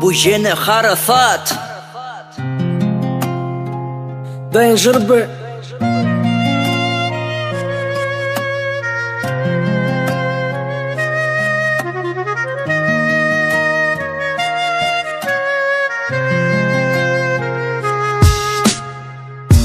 Bu yeni harasat Danger be.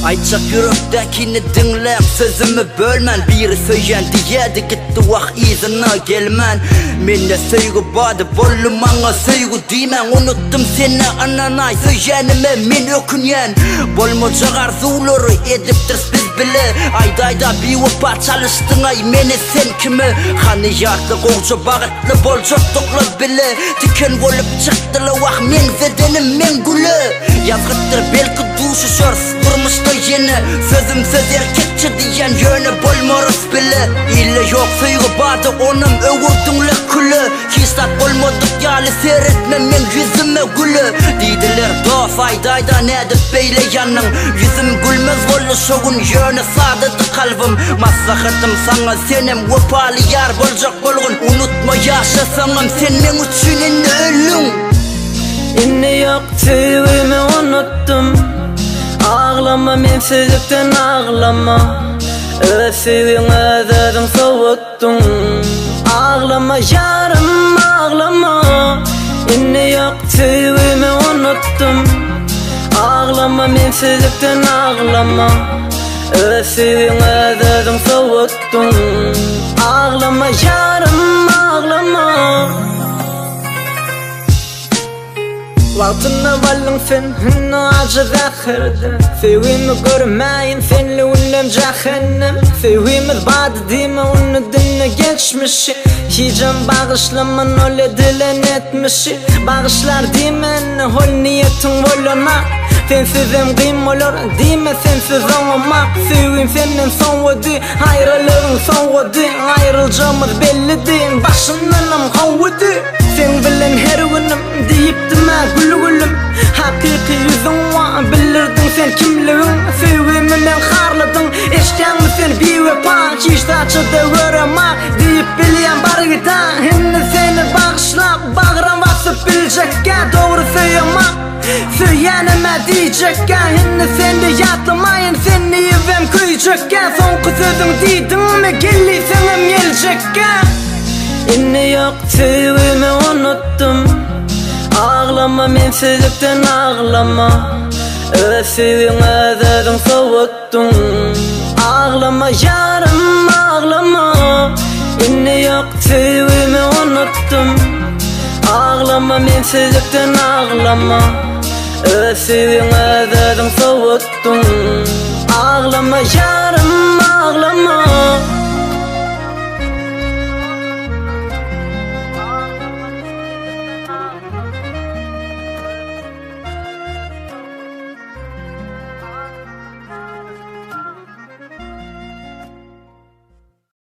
Ayçak yürektekini dinlep sözümü bölmen. Biri söyleyen diyedi gitti vah izine gelmen. Mende sevgi badı bolumana sevgi deymen. Unuttum seni ananay söylenime men ökünyen. Bolmacak arzuları ediptir biz bile. Ayda bir vapa çalıştın ay meni sen kimi. Hani yatlı koğca bağıtlı bolcaktıklı bile. Diken olup çıktılı vah men vedenim men gülü. Yazgıttır belki duşu şors durmuştu yeni. Sözüm söz erkekçi diyen yönü bolmarız bile. İlle yok sevgi badı onun övürdünle külü. Kistat bolmadık yali seyretmem men yüzüme gülü. Didiler dost aydayda nedip beyle yanın. Yüzüm gülmez volu şoğun yönü sadıdı kalbim. Maslahatım sana senem vepalı yar bolcak bolgun. Unutma yaşasanım senin üçün inni ölüm. İnne yok sevimi unuttum. Ağlama men sevdikten ağlama. Öz sevine dedim soğuttun. Ağlama yarım ağlama. İnne yok sevimi unuttum. Ağlama men sevdikten ağlama. Öz sevine dedim soğuttun. Ağlama yarım ağlama. Vaktına varlın sen hınna acı zakırdı. Sevimi görmeyin senle ullem cehennem. Sevimiz badı dime onu dinle geçmişi. Hicam bağışlaman öyle dilen etmişi. Bağışlar dimen hol niyetin volana. Sensizim kıyım olur dime sensiz olmak. Sevim senin son vadi ayrılığın son vadi. Ayrılacağımız belli değil başındanım havvadi. Sen bilen her günüm deyip dime gülüm. Hakiki yüzün var bilirdin sen kimliğin. Seviminden harladın eşken sen bir vefa. Hiç de açıda göreme deyip bilen bar gida. Hinni seni bağışla bağıran basıp bilecekken. Doğru söylemek söyleneme diyecekken. Hinni seni yatlamayın seni evim kıyecekken. Son kızıdın deydin mi gelli senem gelecekken. İnne yok sevimi unuttum. Ağlama men sevdikten ağlama. Öz sevine dedim soğuttun. Ağlama yarım ağlama. İnne yok sevimi unuttum. Ağlama men sevdikten ağlama. Öz sevine dedim soğuttun. Ağlama yarım ağlama.